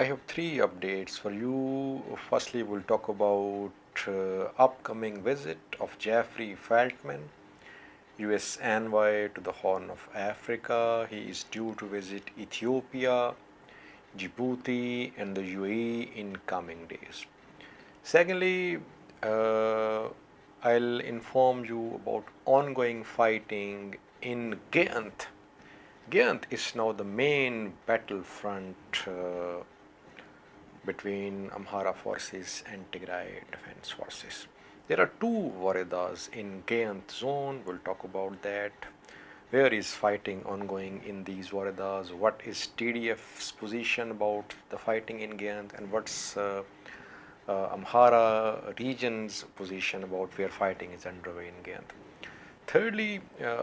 I have three updates for you. Firstly, we'll talk about upcoming visit of Jeffrey Feltman, U.S. envoy to the Horn of Africa. He is due to visit Ethiopia, Djibouti, and the UAE in coming days. Secondly, uh, I'll inform you about ongoing fighting in Gayint. Gayint is now the main battlefront between Amhara forces and Tigray defense forces. There are two Waredas in Gayint zone. We'll talk about that. Where is fighting ongoing in these Waredas? What is TDF's position about the fighting in Gayint, and what's Amhara region's position about where fighting is underway in Gayint? Thirdly,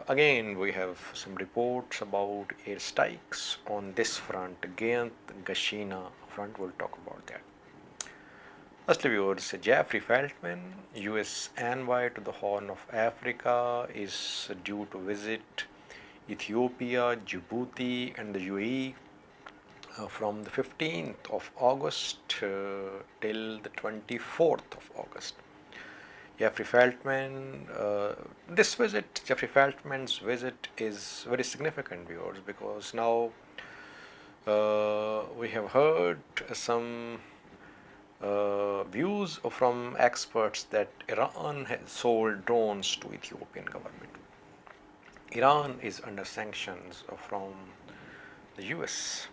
again, we have some reports about airstrikes on this front, Gayint Gashina front. We'll talk about that. Firstly, viewers, Jeffrey Feltman, U.S. envoy to the Horn of Africa, is due to visit Ethiopia, Djibouti, and the UAE from the 15th of August till the 24th of August. Jeffrey Feltman's visit is very significant, viewers, because now we have heard some views from experts that Iran has sold drones to Ethiopian government. Iran is under sanctions from the US,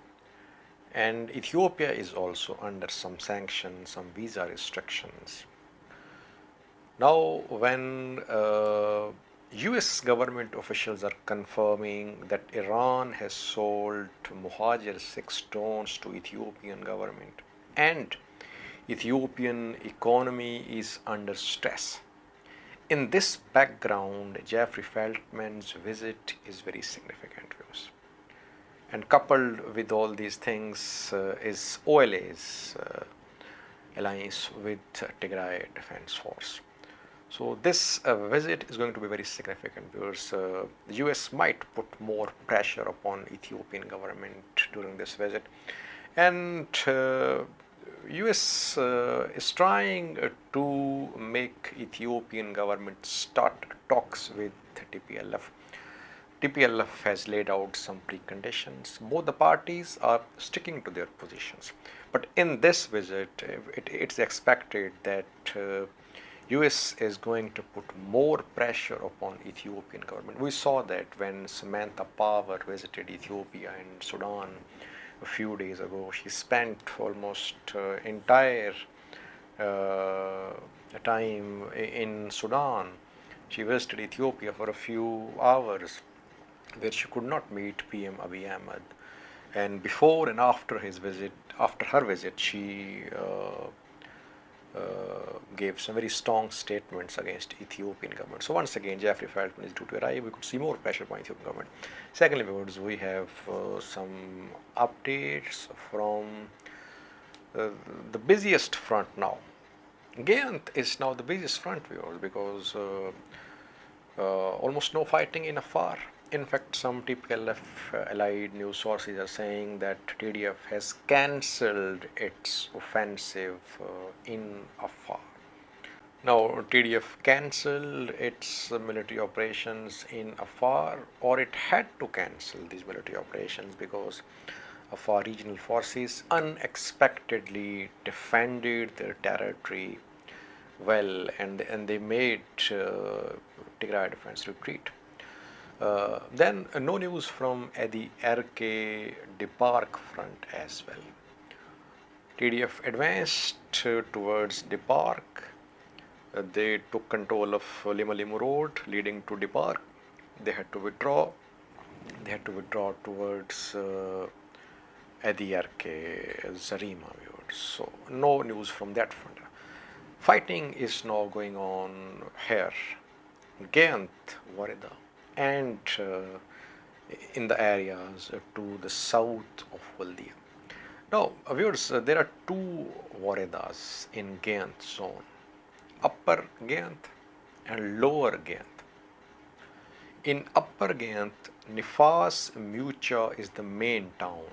and Ethiopia is also under some sanctions, some visa restrictions. Now, when US government officials are confirming that Iran has sold Muhajir 6 drones to Ethiopian government and Ethiopian economy is under stress. In this background, Jeffrey Feltman's visit is very significant, views. And coupled with all these things is OLA's alliance with Tigray Defense Force. So this visit is going to be very significant because the US might put more pressure upon Ethiopian government during this visit, and US is trying to make Ethiopian government start talks with TPLF. TPLF has laid out some preconditions. Both the parties are sticking to their positions, but in this visit, it's expected that US is going to put more pressure upon Ethiopian government. We saw that when Samantha Power visited Ethiopia and Sudan a few days ago. She spent almost entire time in Sudan. She visited Ethiopia for a few hours where she could not meet PM Abiy Ahmed. And before and after her visit, she gave some very strong statements against Ethiopian government. So once again, Jeffrey Feltman is due to arrive. We could see more pressure by Ethiopian government. Secondly, viewers, we have some updates from the busiest front now. Gayint is now the busiest front, viewers, because almost no fighting in Afar. In fact, some TPLF allied news sources are saying that TDF has cancelled its offensive in Afar. Now, TDF cancelled its military operations in Afar, or it had to cancel these military operations because Afar regional forces unexpectedly defended their territory well, and they made Tigray defense retreat. Then no news from the RK Depark front as well. TDF advanced towards Depark. They took control of Limu Road leading to Depark. They had to withdraw. They had to withdraw towards Adirke Zarima. So no news from that front. Fighting is now going on here, Gayint, Wareda, and in the areas to the south of Waldia. Now, viewers, there are two Waredas in Gayint zone, Upper Gayint and Lower Gayint. In Upper Gayint, Nifas Mucha is the main town.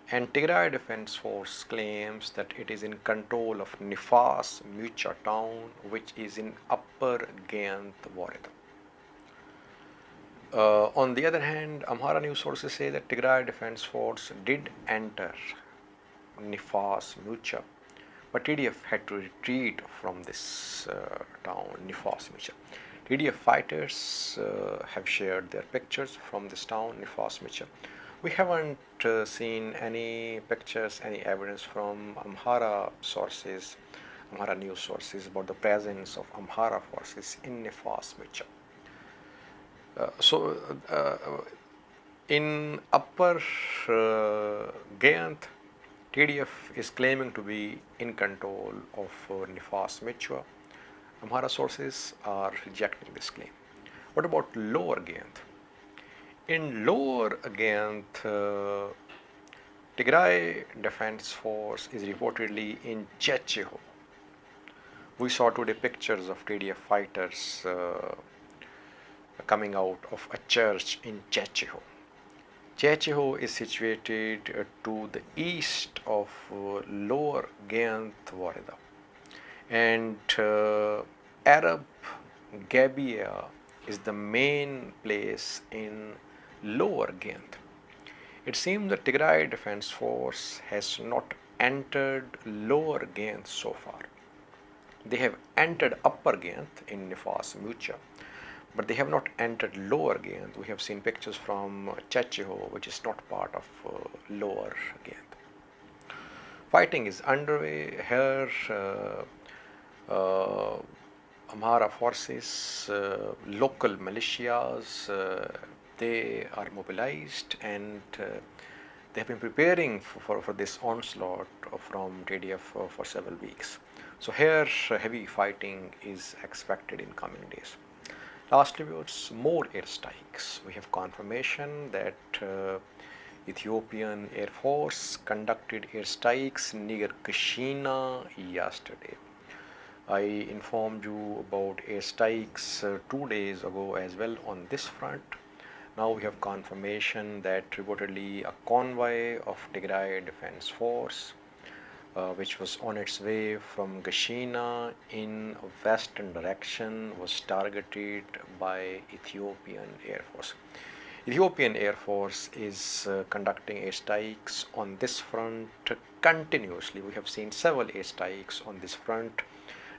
And Tigray Defense Force claims that it is in control of Nifas Mucha town, which is in Upper Gayint Woreda. On the other hand, Amhara news sources say that Tigray Defense Force did enter Nifas Mucha, but TDF had to retreat from this town, Nifas Mucha. TDF fighters have shared their pictures from this town, Nifas Mucha. We haven't seen any pictures, any evidence from Amhara sources, Amhara news sources about the presence of Amhara forces in Nifas Mucha. In Upper Gayint, TDF is claiming to be in control of Nifas Michwa. Amhara sources are rejecting this claim. What about Lower Gayint? In Lower Gayint, Tigray Defense Force is reportedly in Checheho. We saw today pictures of TDF fighters coming out of a church in Checheho. Checheho is situated to the east of Lower Gayint Woreda, and Arab Gabia is the main place in Lower Gayint. It seems the Tigray Defense Force has not entered Lower Gayint so far. They have entered Upper Gayint in Nifas Mucha, but they have not entered Lower Gayint. We have seen pictures from Checheho, which is not part of Lower Gayint. Fighting is underway here. Amhara forces, local militias, they are mobilized, and they have been preparing for this onslaught from TDF for several weeks. So here heavy fighting is expected in coming days. Lastly, it's more airstrikes. We have confirmation that Ethiopian Air Force conducted airstrikes near Kashina yesterday. I informed you about airstrikes 2 days ago as well on this front. Now we have confirmation that reportedly a convoy of Tigray Defense Force, which was on its way from Gashina in western direction, was targeted by Ethiopian Air Force. Ethiopian Air Force is conducting airstrikes on this front continuously. We have seen several airstrikes on this front,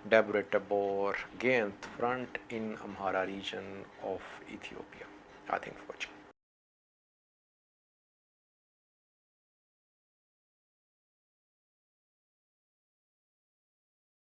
Debre Tabor, Gayint front in Amhara region of Ethiopia. Thanks for watching.